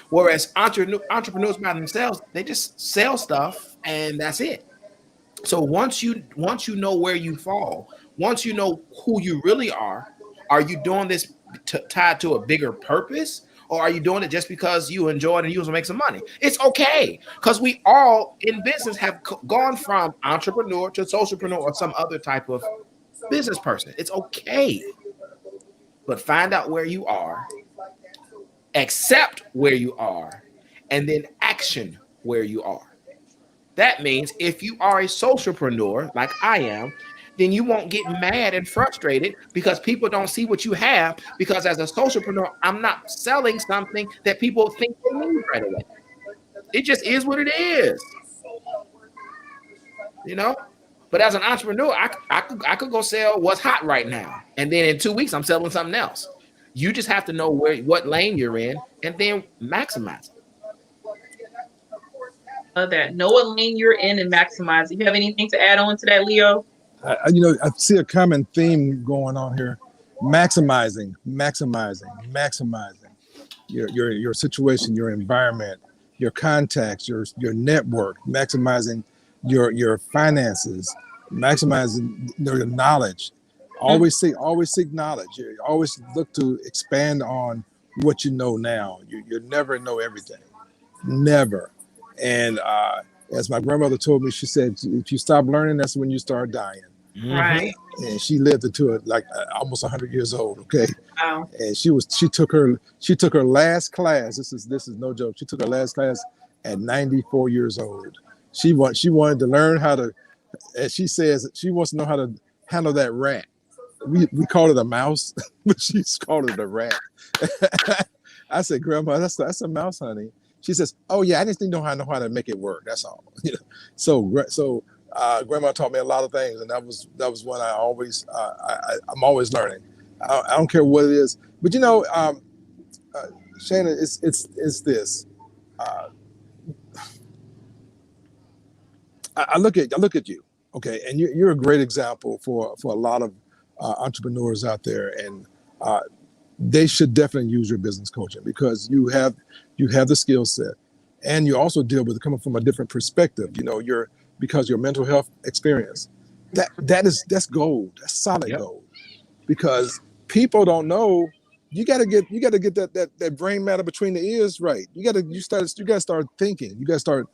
Whereas entrepreneurs by themselves, they just sell stuff and that's it. So once you know where you fall, once you know who you really are you doing this tied to a bigger purpose? Or are you doing it just because you enjoy it and you want to make some money? It's okay, because we all in business have gone from entrepreneur to socialpreneur or some other type of business person. It's okay. But find out where you are, accept where you are, and then action where you are. That means if you are a socialpreneur like I am, then you won't get mad and frustrated because people don't see what you have. Because as a socialpreneur, I'm not selling something that people think they need right away. It just is what it is, you know. But as an entrepreneur, I could go sell what's hot right now, and then in 2 weeks I'm selling something else. You just have to know what lane you're in, and then maximize it. That know what lane you're in and maximize it. You have anything to add on to that, Leo? I see a common theme going on here: maximizing your situation, your environment, your contacts, your network, maximizing your finances, maximizing your knowledge. Always seek knowledge. You always look to expand on what you know now. You never know everything, never. And as my grandmother told me, she said, if you stop learning, that's when you start dying. Right. And she lived into it like almost 100 years old. Okay. Wow. And she took her last class. This is no joke. She took her last class at 94 years old. She wanted to learn how to, as she says, she wants to know how to handle that rat. We call it a mouse, but she's called it a rat. I said, Grandma, that's a mouse, honey. She says, "Oh yeah, I just need to know how to make it work. That's all." So Grandma taught me a lot of things, and that was one I always I'm always learning. I don't care what it is, but Shanna, it's this. I look at you, okay, and you're a great example for a lot of entrepreneurs out there, and they should definitely use your business coaching because you have the skill set, and you also deal with it coming from a different perspective. Because your mental health experience, that's gold. That's solid gold. Because people don't know. You got to get that brain matter between the ears right. You got to start thinking. You got to start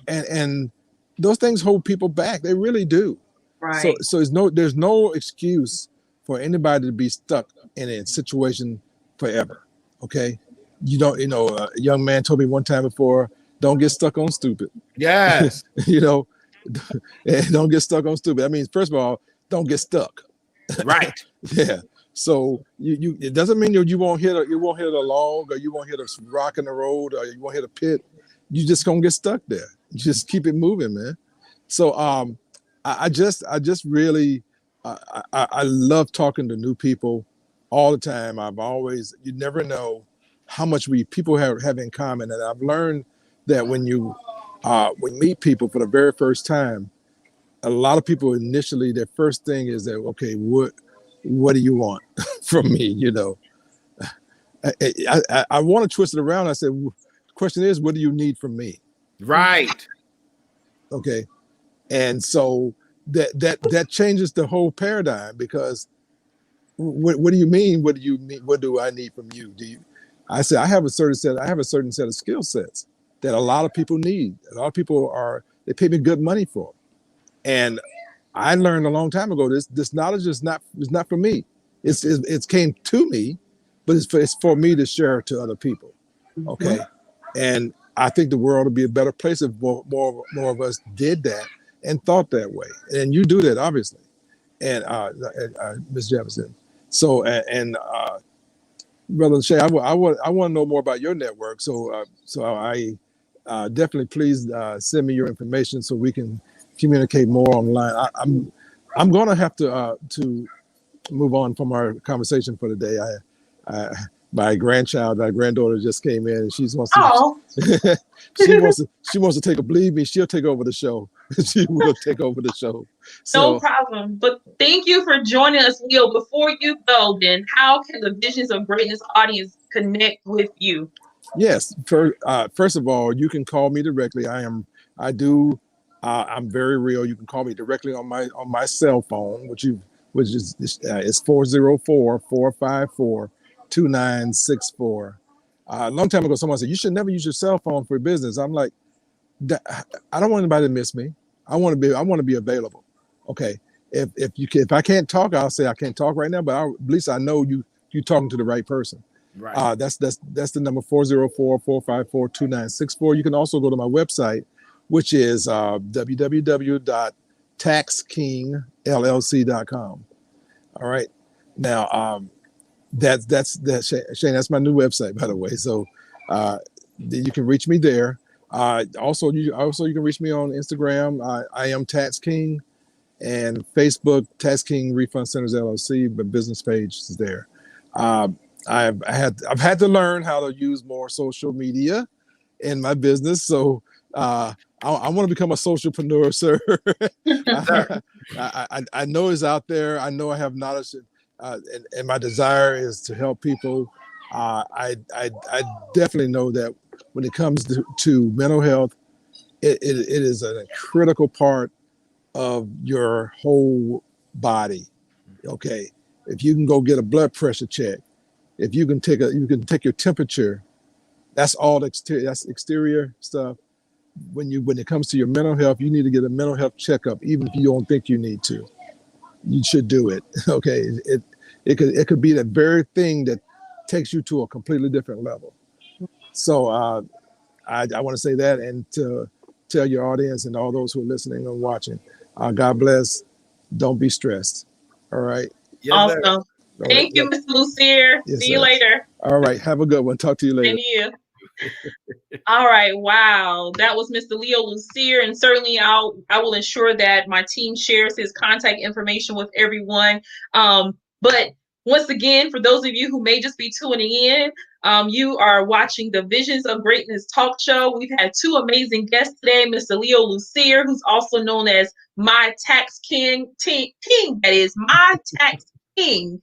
and those things hold people back. They really do. Right. So there's no excuse for anybody to be stuck in a situation forever. Okay. A young man told me one time before, don't get stuck on stupid. Yes. Don't get stuck on stupid. That means, first of all, don't get stuck. Right. Yeah. So it doesn't mean you won't hit a log, or you won't hit a rock in the road, or you won't hit a pit. You just gonna get stuck there. Just keep it moving, man. So I just really I love talking to new people all the time. You never know how much people have in common, and I've learned that when you meet people for the very first time, a lot of people initially their first thing is that, okay, what do you want from me? I want to twist it around. I said, the question is, what do you need from me? Right. Okay. And so that changes the whole paradigm, because what do you mean? What do you mean? What do I need from you? I said, I have a certain set of skill sets that a lot of people need. A lot of people they pay me good money for. And I learned a long time ago, this knowledge is not for me. It's came to me, but it's for me to share to other people. Okay. And I think the world would be a better place if more of us did that and thought that way. And you do that, obviously. And Ms. Jefferson. So, Brother Shay, I want to know more about your network. So I definitely please send me your information so we can communicate more online. I'm going to have to move on from our conversation for today. My granddaughter just came in, and she wants to take a, believe me, she'll take over the show. She will take over the show. No problem. But thank you for joining us, Leo. Before you go, then, how can the Visions of Greatness audience connect with you? Yes. First of all, you can call me directly. I'm very real. You can call me directly on my cell phone, which is 404-454-2964. A long time ago, someone said, you should never use your cell phone for business. I'm like, I don't want anybody to miss me. I want to be available. Okay. If I can't talk, I'll say I can't talk right now, but at least I know you're talking to the right person. Right. That's the number 404-454-2964. You can also go to my website, which is www.taxkingllc.com. All right. Now, that's Shane. That's my new website, by the way. So you can reach me there. Also, you can reach me on Instagram. I am Tax King, and Facebook Tax King Refund Centers LLC. The business page is there. I've had to learn how to use more social media in my business. So I want to become a socialpreneur, sir. I know it's out there. I know I have knowledge, and my desire is to help people. I definitely know that when it comes to mental health, it is a critical part of your whole body. Okay, if you can go get a blood pressure check, if you can take your temperature, that's all exterior. That's exterior stuff. When it comes to your mental health, you need to get a mental health checkup, even if you don't think you need to. You should do it. Okay, it could be the very thing that takes you to a completely different level. So I want to say that, and to tell your audience and all those who are listening and watching, God bless. Don't be stressed. All right. Yes, awesome. Thank you, Mr. Lucier. Yes, see you later. All right. Have a good one. Talk to you later. Thank you. All right. Wow. That was Mr. Leo Lucier. And certainly I will ensure that my team shares his contact information with everyone. But once again, for those of you who may just be tuning in, you are watching the Visions of Greatness talk show. We've had two amazing guests today, Mr. Leo Lucier, who's also known as My Tax King, that is My Tax King.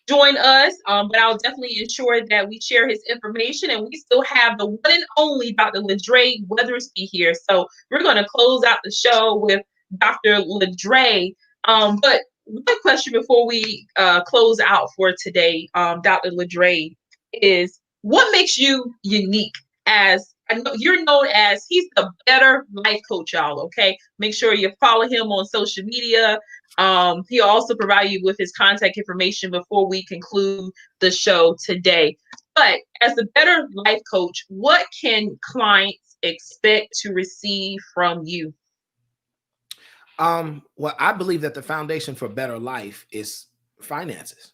Join us, but I'll definitely ensure that we share his information, and we still have the one and only Dr. Ladre Weathersby here. So we're going to close out the show with Dr. Ladre. But one question before we close out for today, Dr. Ladre, is what makes you unique? As I know you're known as, he's the Better Life Coach, y'all. Okay, make sure you follow him on social media. He'll also provide you with his contact information before we conclude the show today. But as a Better Life Coach, what can clients expect to receive from you? Well, I believe that the foundation for better life is finances.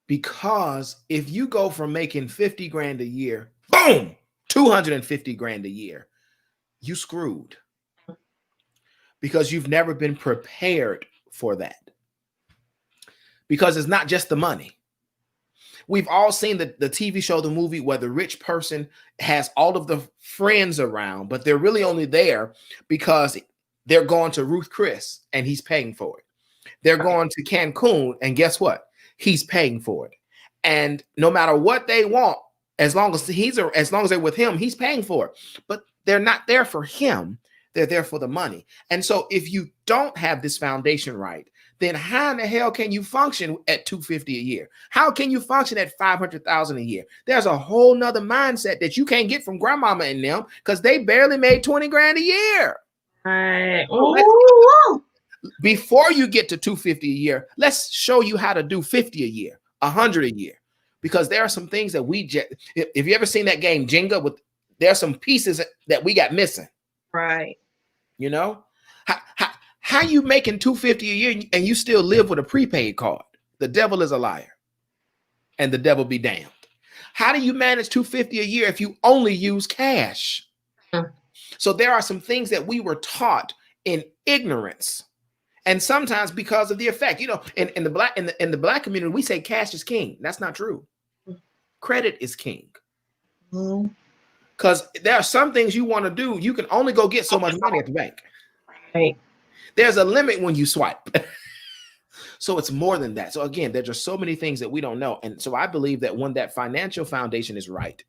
Because if you go from making 50 grand a year, boom, 250 grand a year, you screwed. Because you've never been prepared for that. Because it's not just the money. We've all seen the TV show, the movie, where the rich person has all of the friends around, but they're really only there because they're going to Ruth Chris and he's paying for it. They're going to Cancun, and guess what? He's paying for it. And no matter what they want, as long as they're with him, he's paying for it. But they're not there for him. They're there for the money. And so if you don't have this foundation right, then how in the hell can you function at $250 a year? How can you function at $500,000 a year? There's a whole nother mindset that you can't get from grandmama and them, because they barely made 20 grand a year. Right. Before you get to $250 a year, let's show you how to do 50 a year, 100 a year, because there are some things that we just, if you ever seen that game Jenga, with there are some pieces that we got missing. Right. You know, how you making $250 a year and you still live with a prepaid card? The devil is a liar, and the devil be damned. How do you manage $250 a year if you only use cash? So there are some things that we were taught in ignorance, and sometimes because of the effect. You know, in the black community, we say cash is king. That's not true. Credit is king. Because there are some things you want to do, you can only go get so much money at the bank. Right. There's a limit when you swipe. So it's more than that. So again, there's just so many things that we don't know. And so I believe that when that financial foundation is right,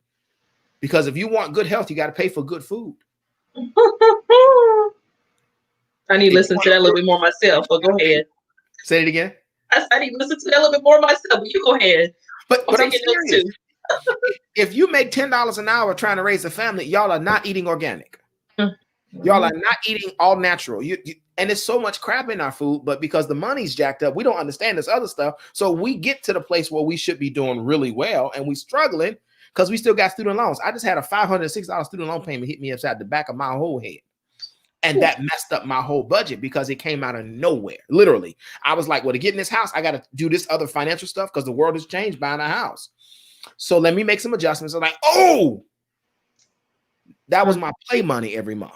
because if you want good health, you got to pay for good food. I need to listen to that a little bit more myself, but go ahead. Say it again. I need to listen to that a little bit more myself, but you go ahead. But I'm serious. If you make $10 an hour trying to raise a family, y'all are not eating organic. Y'all are not eating all natural. And it's so much crap in our food, but because the money's jacked up, we don't understand this other stuff. So we get to the place where we should be doing really well, and we struggling because we still got student loans. I just had a $506 student loan payment hit me upside the back of my whole head. And that messed up my whole budget because it came out of nowhere. Literally. I was like, well, to get in this house, I got to do this other financial stuff because the world has changed buying a house. So let me make some adjustments. I'm like, oh, that was my play money every month.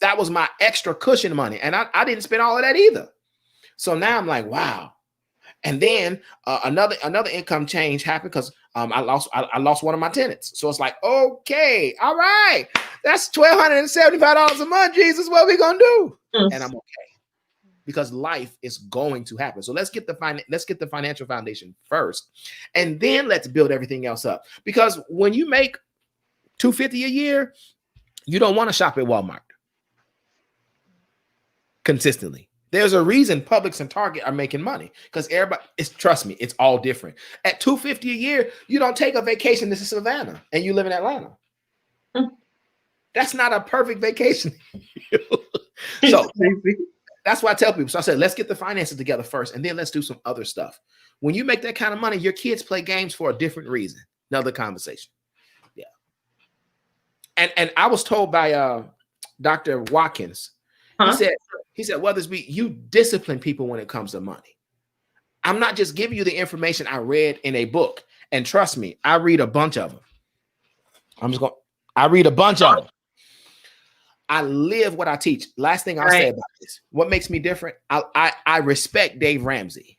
That was my extra cushion money. And I didn't spend all of that either. So now I'm like, wow. And then another income change happened because I lost one of my tenants. So it's like, okay, all right, that's $1,275 a month. Jesus, what are we gonna do? And I'm okay because life is going to happen. So let's get the financial foundation first, and then let's build everything else up. Because when you make $250 a year, you don't want to shop at Walmart consistently. There's a reason Publix and Target are making money because everybody trust me, it's all different. At $250 a year, you don't take a vacation to Savannah and you live in Atlanta. That's not a perfect vacation. So that's why I tell people. So I said, let's get the finances together first, and then let's do some other stuff. When you make that kind of money, your kids play games for a different reason. Another conversation. Yeah. And I was told by Dr. Watkins, he said, Weathersby, you discipline people when it comes to money. I'm not just giving you the information I read in a book. And trust me, I read a bunch of them. I read a bunch of them. I live what I teach. Last thing I'll say about this. What makes me different? I respect Dave Ramsey,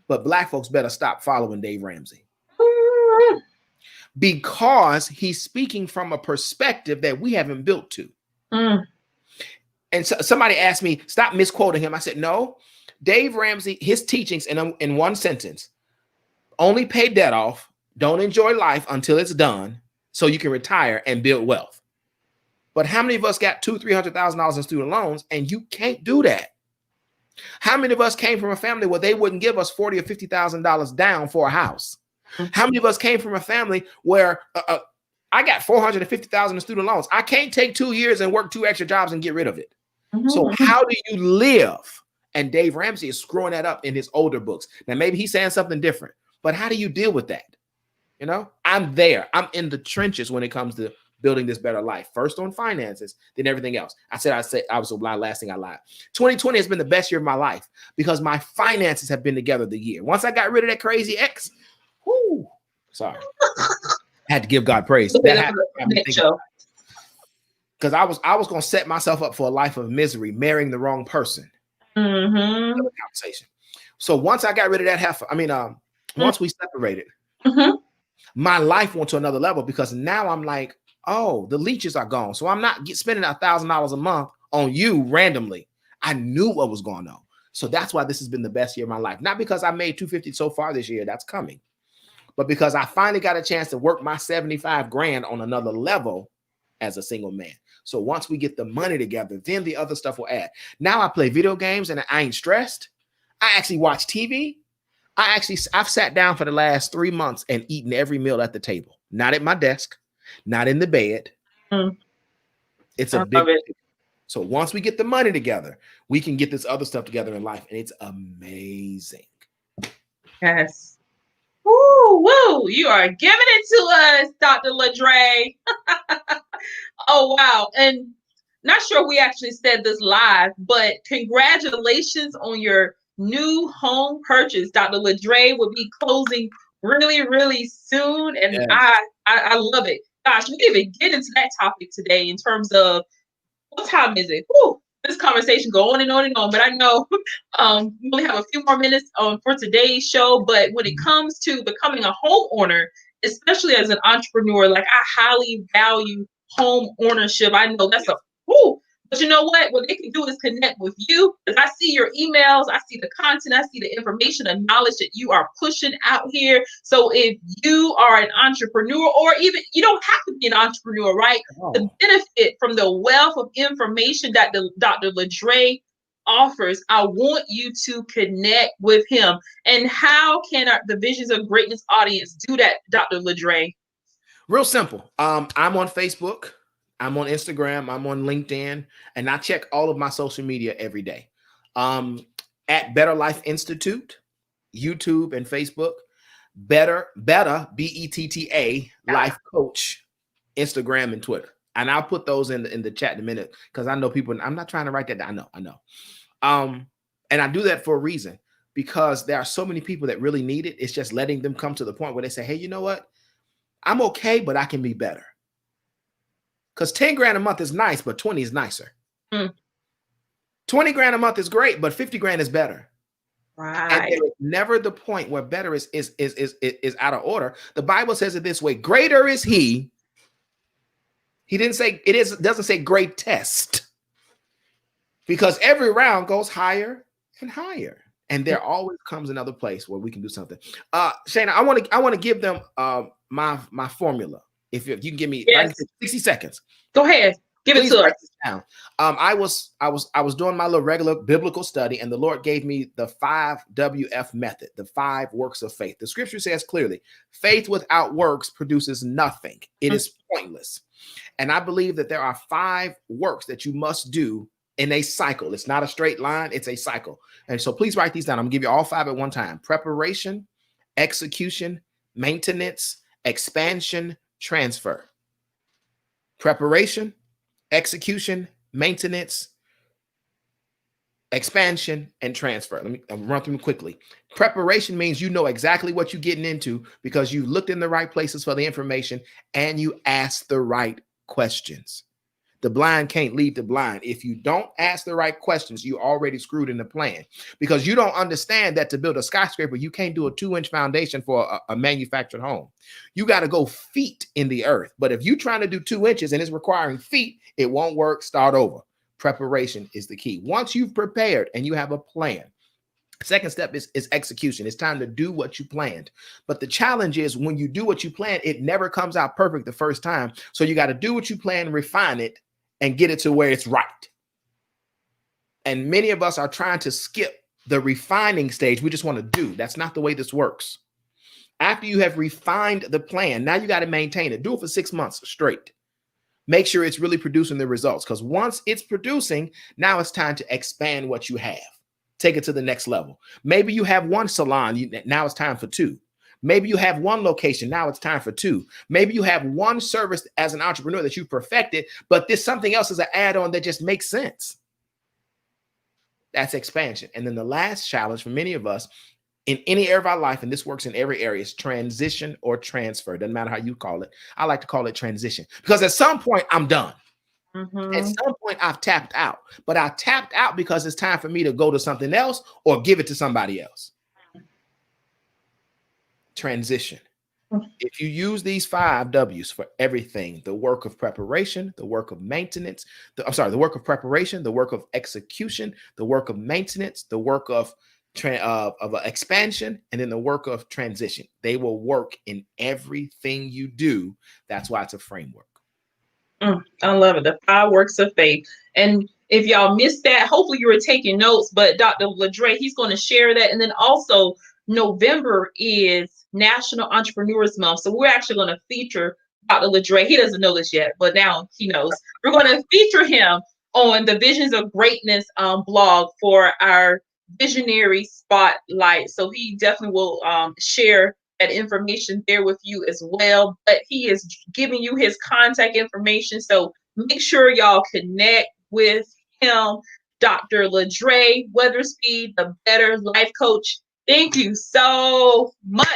but Black folks better stop following Dave Ramsey. Because he's speaking from a perspective that we haven't built to. And so somebody asked me, stop misquoting him. I said, no, Dave Ramsey, his teachings in one sentence, only pay debt off, don't enjoy life until it's done so you can retire and build wealth. But how many of us got $200,000-$300,000 in student loans and you can't do that? How many of us came from a family where they wouldn't give us $40,000 or $50,000 down for a house? How many of us came from a family where I got $450,000 in student loans? I can't take 2 years and work 2 extra jobs and get rid of it. So how do you live? And Dave Ramsey is screwing that up in his older books. Now, maybe he's saying something different, but how do you deal with that? You know, I'm there. I'm in the trenches when it comes to building this better life. First on finances, then everything else. I was so blind. Last thing I lied. 2020 has been the best year of my life because my finances have been together the year. Once I got rid of that crazy ex, sorry. I had to give God praise. That happened. Because I was going to set myself up for a life of misery, marrying the wrong person. Conversation. So once I got rid of that once we separated, my life went to another level because now I'm like, oh, the leeches are gone. So I'm not spending $1,000 a month on you randomly. I knew what was going on. So that's why this has been the best year of my life. Not because I made $250 so far this year, that's coming, but because I finally got a chance to work my 75 grand on another level as a single man. So once we get the money together, then the other stuff will add. Now I play video games and I ain't stressed. I actually watch TV. I've sat down for the last 3 months and eaten every meal at the table, not at my desk, not in the bed. It's a big. So once we get the money together, we can get this other stuff together in life, and it's amazing. Yes. Woo, woo. You are giving it to us, Dr. Ladre. Oh, wow. And not sure we actually said this live, but congratulations on your new home purchase. Dr. Ladre will be closing really, really soon. And Yes. I love it. Gosh, we didn't even get into that topic today in terms of what time is it? Whew, this conversation go on and on and on, but I know we only have a few more minutes for today's show. But when it comes to becoming a homeowner, especially as an entrepreneur, like I highly value home ownership. I know that's a whoo. But you know what they can do is connect with you, because I see your emails, I see the content, I see the information and knowledge that you are pushing out here. So if you are an entrepreneur, or even you don't have to be an entrepreneur, right? To benefit from the wealth of information that Dr. Ladre offers, I want you to connect with him. And how can the Visions of Greatness audience do that, Dr. Ladre? Real simple. I'm on Facebook, I'm on Instagram, I'm on LinkedIn, and I check all of my social media every day. At Better Life Institute, YouTube and Facebook, Better BETTA Life Coach, Instagram and Twitter. And I'll put those in the chat in a minute, because I know people. I'm not trying to write that down. I know. And I do that for a reason, because there are so many people that really need it. It's just letting them come to the point where they say, hey, you know what? I'm okay, but I can be better. Because 10 grand a month is nice, but 20 is nicer. 20 grand a month is great, but 50 grand is better. Right. And there is never the point where better is out of order. The Bible says it this way: greater is he. He didn't say doesn't say great test. Because every round goes higher and higher. And there always comes another place where we can do something. Shanna, I want to give them my formula. If you can give me 60 seconds. Go ahead. Give it to us. Down. I was doing my little regular biblical study, and the Lord gave me the 5WF method, the 5 works of faith. The scripture says clearly, faith without works produces nothing. It is pointless. And I believe that there are 5 works that you must do in a cycle. It's not a straight line, it's a cycle. And so please write these down. I'm gonna give you all 5 at one time: preparation, execution, maintenance, expansion, transfer. Preparation, execution, maintenance, expansion, and transfer. I'll run through them quickly. Preparation means you know exactly what you're getting into, because you looked in the right places for the information and you asked the right questions. The blind can't lead the blind. If you don't ask the right questions, you already screwed in the plan, because you don't understand that to build a skyscraper, you can't do a 2-inch foundation for a manufactured home. You got to go feet in the earth. But if you're trying to do 2 inches and it's requiring feet, it won't work. Start over. Preparation is the key. Once you've prepared and you have a plan, second step is execution. It's time to do what you planned. But the challenge is, when you do what you planned, it never comes out perfect the first time. So you got to do what you plan, refine it, and get it to where it's right. And many of us are trying to skip the refining stage. We just want to do. That's not the way this works. After you have refined the plan, now you got to maintain it. Do it for 6 months straight. Make sure it's really producing the results, because once it's producing, now it's time to expand what you have. Take it to the next level. Maybe you have 1 salon. Now it's time for 2. Maybe you have 1 location. Now it's time for 2. Maybe you have 1 service as an entrepreneur that you perfected, but this something else is an add-on that just makes sense. That's expansion. And then the last challenge for many of us in any area of our life, and this works in every area, is transition or transfer. Doesn't matter how you call it. I like to call it transition, because at some point I'm done. At some point I've tapped out, but I tapped out because it's time for me to go to something else or give it to somebody else. Transition. If you use these 5 W's for everything: the work of preparation, the work of maintenance, the work of preparation, the work of execution, the work of maintenance, the work of expansion, and then the work of transition, they will work in everything you do. That's why it's a framework. I love it. The 5 works of faith. And if y'all missed that, hopefully you were taking notes, but Dr. Ladre, he's going to share that. And then also, November is National Entrepreneurs Month. So we're actually going to feature Dr. Ladre. He doesn't know this yet, but now he knows. We're going to feature him on the Visions of Greatness blog for our visionary spotlight. So he definitely will share that information there with you as well. But he is giving you his contact information. So make sure y'all connect with him. Dr. Ladre Weathersby, the Better Life Coach. Thank you so much.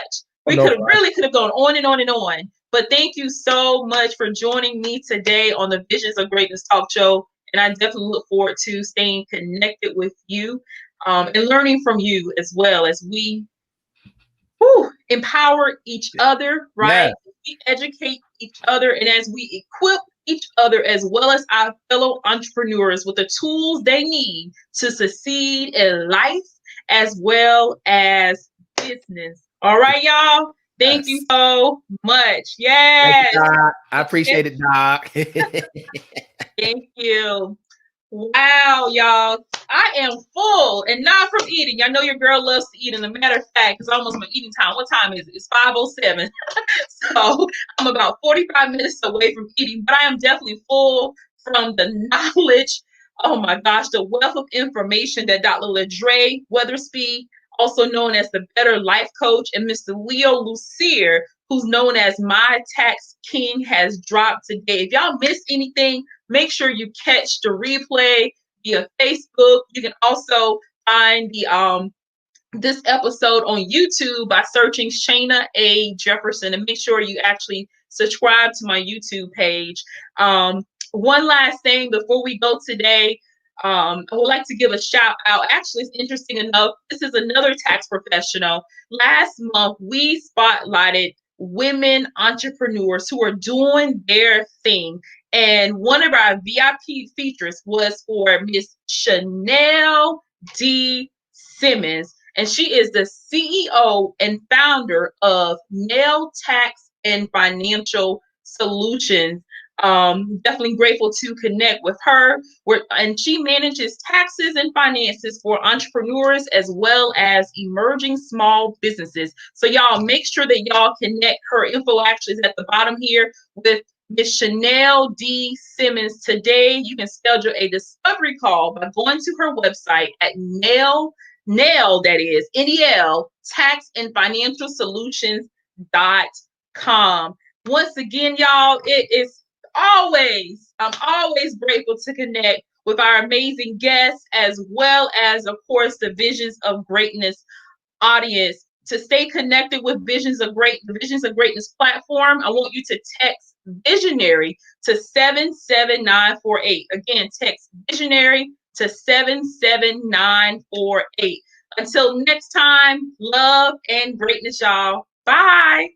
We could have gone on and on and on. But thank you so much for joining me today on the Visions of Greatness Talk Show. And I definitely look forward to staying connected with you and learning from you as well as we empower each other, right? Yeah. We educate each other, and as we equip each other as well as our fellow entrepreneurs with the tools they need to succeed in life as well as business. All right, y'all. Thank you so much. Yes. Thank you, Doc. I appreciate it, Doc. Thank you. Wow, y'all. I am full and not from eating. I know your girl loves to eat. And a matter of fact, it's almost my eating time. What time is it? It's 5:07. So I'm about 45 minutes away from eating, but I am definitely full from the knowledge. Oh my gosh, the wealth of information that Dr. Ladre Weathersby, also known as the Better Life Coach, and Mr. Leo Lucier, who's known as My Tax King, has dropped today. If y'all missed anything, make sure you catch the replay via Facebook. You can also find the this episode on YouTube by searching Shanna A. Jefferson, and make sure you actually subscribe to my YouTube page. One last thing before we go today, I would like to give a shout out. Actually, it's interesting enough. This is another tax professional. Last month, we spotlighted women entrepreneurs who are doing their thing. And one of our VIP features was for Miss Chanel D. Simmons. And she is the CEO and founder of Nail Tax and Financial Solutions. Definitely grateful to connect with her. And she manages taxes and finances for entrepreneurs as well as emerging small businesses. So y'all make sure that y'all connect. Her info actually is at the bottom here with Miss Chanel D. Simmons. Today, you can schedule a discovery call by going to her website at NEL, that is, NEL, tax and financial solutions.com. Once again, y'all, I'm always grateful to connect with our amazing guests, as well as, of course, the Visions of Greatness audience. To stay connected with the Visions of Greatness platform, I want you to text Visionary to 77948. Again, text Visionary to 77948. Until next time, love and greatness, y'all. Bye.